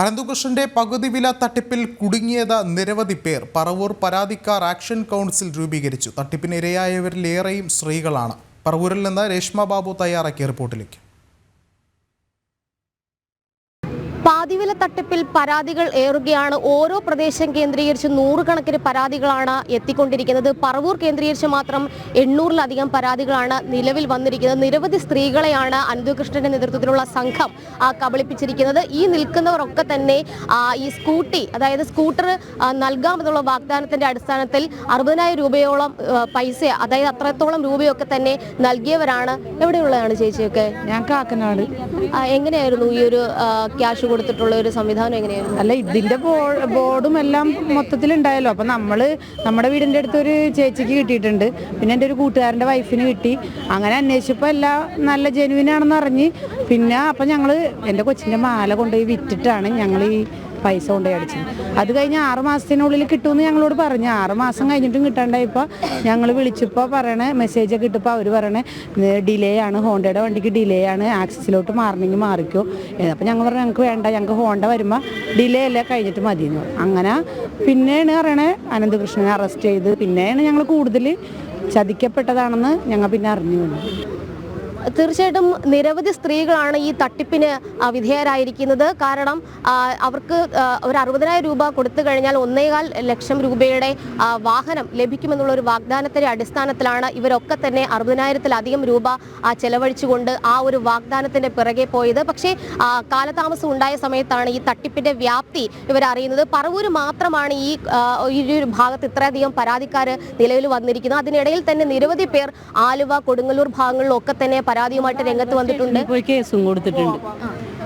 അനന്തകൃഷ്ണന്റെ പകുതി വില തട്ടിപ്പിൽ കുടുങ്ങിയത് നിരവധി പേർ. പറവൂർ പരാതിക്കാർ ആക്ഷൻ കൗൺസിൽ രൂപീകരിച്ചു. തട്ടിപ്പിന് ഇരയായവരിലേറെയും സ്ത്രീകളാണ്. പറവൂരിൽ നിന്ന് രേഷ്മ ബാബു തയ്യാറാക്കിയ റിപ്പോർട്ടിലേക്ക്. പാതിവില തട്ടിപ്പിൽ പരാതികൾ ഏറുകയാണ്. ഓരോ പ്രദേശം കേന്ദ്രീകരിച്ച് നൂറുകണക്കിന് പരാതികളാണ് എത്തിക്കൊണ്ടിരിക്കുന്നത്. പറവൂർ കേന്ദ്രീകരിച്ച് മാത്രം 800-ലധികം പരാതികളാണ് നിലവിൽ വന്നിരിക്കുന്നത്. നിരവധി സ്ത്രീകളെയാണ് അനന്തകൃഷ്ണന്റെ നേതൃത്വത്തിലുള്ള സംഘം കബളിപ്പിച്ചിരിക്കുന്നത്. ഈ നിൽക്കുന്നവരൊക്കെ തന്നെ ഈ സ്കൂട്ടർ നൽകാമെന്നുള്ള വാഗ്ദാനത്തിന്റെ അടിസ്ഥാനത്തിൽ 60,000 രൂപയോളം പൈസ, അതായത് അത്രത്തോളം രൂപയൊക്കെ തന്നെ നൽകിയവരാണ്. എവിടെയുള്ളതാണ് ചേച്ചിയൊക്കെ? ഞാൻ കാക്കനാട്. എങ്ങനെയായിരുന്നു ഈ ഒരു ക്യാഷ് കൊടുത്തിട്ടുള്ള ഒരു സംവിധാനം? എങ്ങനെയായിരുന്നു? അല്ല, ഇതിന്റെ ബോർഡും എല്ലാം മൊത്തത്തിലുണ്ടായല്ലോ. അപ്പം നമ്മുടെ വീടിൻ്റെ അടുത്ത് ഒരു ചേച്ചിക്ക് കിട്ടിയിട്ടുണ്ട്, പിന്നെ എൻ്റെ ഒരു കൂട്ടുകാരൻ്റെ വൈഫിന് കിട്ടി. അങ്ങനെ അന്വേഷിച്ചപ്പോൾ എല്ലാം നല്ല ജെനുവിനാണെന്ന് അറിഞ്ഞ് പിന്നെ അപ്പം ഞങ്ങൾ എൻ്റെ കൊച്ചിൻ്റെ മാല കൊണ്ടുപോയി വിറ്റിട്ടാണ് ഞങ്ങൾ ഈ പൈസ കൊണ്ടുപോയി അടിച്ചത്. അത് കഴിഞ്ഞ് 6 മാസത്തിനുള്ളിൽ കിട്ടുമെന്ന് ഞങ്ങളോട് പറഞ്ഞു. 6 മാസം കഴിഞ്ഞിട്ടും കിട്ടാണ്ടായപ്പോൾ ഞങ്ങൾ വിളിച്ചപ്പോൾ പറയണേ, മെസ്സേജൊക്കെ ഇട്ടപ്പോൾ അവർ പറയണേ ഡിലേ ആണ്, ഹോണ്ടയുടെ വണ്ടിക്ക് ഡിലേ ആണ്, ആക്സിസിലോട്ട് മാറണമെങ്കിൽ മാറിക്കോ. അപ്പോൾ ഞങ്ങൾ പറഞ്ഞു ഞങ്ങൾക്ക് വേണ്ട, ഞങ്ങൾക്ക് ഹോണ്ട വരുമ്പോൾ ഡിലേ എല്ലാം കഴിഞ്ഞിട്ട് മതിയെന്ന് പറഞ്ഞു. അങ്ങനെ പിന്നെയാണ് പറയണേ അനന്തകൃഷ്ണനെ അറസ്റ്റ് ചെയ്ത്. പിന്നെയാണ് ഞങ്ങൾ കൂടുതൽ ചതിക്കപ്പെട്ടതാണെന്ന് ഞങ്ങൾ പിന്നെ അറിഞ്ഞു. തീർച്ചയായിട്ടും നിരവധി സ്ത്രീകളാണ് ഈ തട്ടിപ്പിന് വിധേയരായിരിക്കുന്നത്. കാരണം അവർക്ക് ഒരു 60,000 രൂപ കൊടുത്തു കഴിഞ്ഞാൽ 1.25 ലക്ഷം രൂപയുടെ വാഹനം ലഭിക്കുമെന്നുള്ള ഒരു വാഗ്ദാനത്തിന്റെ അടിസ്ഥാനത്തിലാണ് ഇവരൊക്കെ തന്നെ 60,000-ലധികം രൂപ ചെലവഴിച്ചുകൊണ്ട് ആ ഒരു വാഗ്ദാനത്തിന്റെ പിറകെ പോയത്. പക്ഷേ കാലതാമസം ഉണ്ടായ സമയത്താണ് ഈ തട്ടിപ്പിന്റെ വ്യാപ്തി ഇവരറിയുന്നത്. പറവൂര് മാത്രമാണ് ഈ ഒരു ഭാഗത്ത് ഇത്രയധികം പരാതിക്കാർ നിലവിൽ വന്നിരിക്കുന്നത്. അതിനിടയിൽ തന്നെ നിരവധി പേർ ആലുവ, കൊടുങ്ങല്ലൂർ ഭാഗങ്ങളിലൊക്കെ തന്നെ പരാതിയുമായിട്ട് രംഗത്ത് വന്നിട്ടുണ്ട്. പോയി കേസും കൊടുത്തിട്ടുണ്ട്.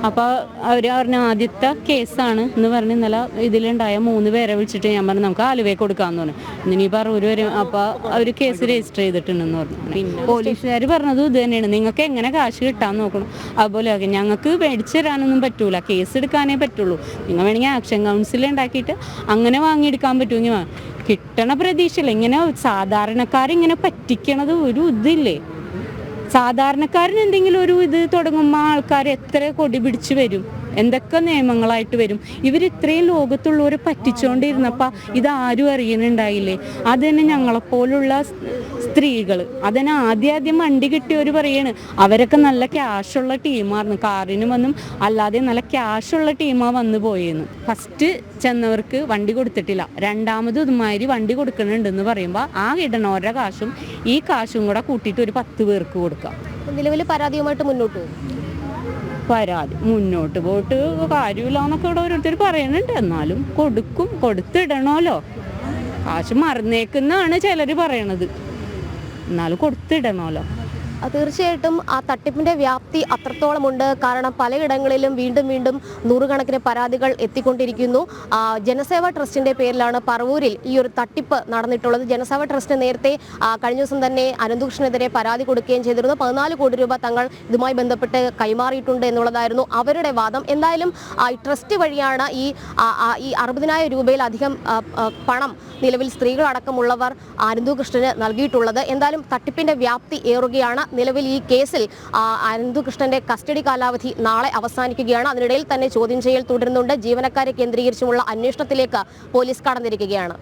അപ്പോൾ അവർ പറഞ്ഞ ആദ്യത്തെ കേസാണ് എന്ന് പറഞ്ഞ് ഇന്നലെ ഇതിലുണ്ടായ 3 പേരെ വിളിച്ചിട്ട് ഞാൻ പറഞ്ഞു നമുക്ക് ആലുവയെ കൊടുക്കാമെന്ന് പറഞ്ഞു. ഇനി പറവൂര് വരും. അപ്പോൾ അവർ കേസ് രജിസ്റ്റർ ചെയ്തിട്ടുണ്ടെന്ന് പറഞ്ഞു. പിന്നെ പോലീസുകാർ പറഞ്ഞത് ഇത് തന്നെയാണ്, നിങ്ങൾക്ക് എങ്ങനെ കാശ് കിട്ടാൻ നോക്കണം. അതുപോലെ ഞങ്ങൾക്ക് മേടിച്ചു തരാനൊന്നും പറ്റൂല, കേസ് എടുക്കാനേ പറ്റുള്ളൂ. നിങ്ങൾ വേണമെങ്കിൽ ആക്ഷൻ കൗൺസിൽ ഉണ്ടാക്കിയിട്ട് അങ്ങനെ വാങ്ങിയെടുക്കാൻ പറ്റുമെങ്കിൽ കിട്ടണ പ്രതീക്ഷയില്ല. ഇങ്ങനെ സാധാരണക്കാരിങ്ങനെ പറ്റിക്കണത് ഒരു ഇതില്ലേ. സാധാരണക്കാരന് എന്തെങ്കിലും ഒരു ഇത് തുടങ്ങുമ്പോൾ ആൾക്കാർ എത്ര കൊടി പിടിച്ച് വരും, എന്തൊക്കെ നിയമങ്ങളായിട്ട് വരും. ഇവർ ഇത്രയും ലോകത്തുള്ളവരെ പറ്റിച്ചുകൊണ്ടിരുന്നപ്പോൾ ഇതാരും അറിയുന്നുണ്ടായില്ലേ. അത് തന്നെ ഞങ്ങളെപ്പോലുള്ള സ്ത്രീകൾ അതിനെ ആദ്യം വണ്ടി കിട്ടിയവർ പറയാണ് അവരൊക്കെ നല്ല ക്യാഷുള്ള ടീമായിരുന്നു, കാറിന് വന്നും അല്ലാതെ നല്ല ക്യാഷുള്ള ടീമാണ് വന്നു പോയെന്ന്. ഫസ്റ്റ് ചെന്നവർക്ക് വണ്ടി കൊടുത്തിട്ടില്ല, രണ്ടാമത് ഇതുമാതിരി വണ്ടി കൊടുക്കുന്നുണ്ടെന്ന് പറയുമ്പോൾ ആ ഇടണോരുടെ കാശും ഈ കാശും കൂടെ കൂട്ടിയിട്ട് ഒരു 10 പേർക്ക് കൊടുക്കാം. നിലവിൽ പരാതിയുമായിട്ട് മുന്നോട്ട് പോകും. പരാതി മുന്നോട്ട് പോയിട്ട് കാര്യമില്ല എന്നൊക്കെ ഇവിടെ ഓരോരുത്തർ പറയുന്നുണ്ട്. എന്നാലും കൊടുത്തിടണമല്ലോ. കാശ് മറന്നേക്കുന്നാണ് ചിലർ പറയണത്, എന്നാലും കൊടുത്തിടണമല്ലോ. തീർച്ചയായിട്ടും ആ തട്ടിപ്പിന്റെ വ്യാപ്തി അത്രത്തോളമുണ്ട്. കാരണം പലയിടങ്ങളിലും വീണ്ടും നൂറുകണക്കിന് പരാതികൾ എത്തിക്കൊണ്ടിരിക്കുന്നു. ജനസേവ ട്രസ്റ്റിന്റെ പേരിലാണ് പറവൂരിൽ ഈ ഒരു തട്ടിപ്പ് നടന്നിട്ടുള്ളത്. ജനസേവ ട്രസ്റ്റ് നേരത്തെ കഴിഞ്ഞ ദിവസം തന്നെ അനന്തകൃഷ്ണനെതിരെ പരാതി കൊടുക്കുകയും ചെയ്തിരുന്നു. 14 കോടി രൂപ തങ്ങൾ ഇതുമായി ബന്ധപ്പെട്ട് കൈമാറിയിട്ടുണ്ട് എന്നുള്ളതായിരുന്നു അവരുടെ വാദം. എന്തായാലും ഈ ട്രസ്റ്റ് വഴിയാണ് ഈ 60,000 രൂപയിലധികം പണം നിലവിൽ സ്ത്രീകളടക്കമുള്ളവർ അനന്തകൃഷ്ണന് നൽകിയിട്ടുള്ളത്. എന്തായാലും തട്ടിപ്പിന്റെ വ്യാപ്തി ഏറുകയാണ്. നിലവിൽ ഈ കേസിൽ അനന്തകൃഷ്ണന്റെ കസ്റ്റഡി കാലാവധി നാളെ അവസാനിക്കുകയാണ്. അതിനിടയിൽ തന്നെ ചോദ്യം ചെയ്യൽ തുടരുന്നുണ്ട്. ജീവനക്കാരെ കേന്ദ്രീകരിച്ചുമുള്ള അന്വേഷണത്തിലേക്ക് പോലീസ് കടന്നിരിക്കുകയാണ്.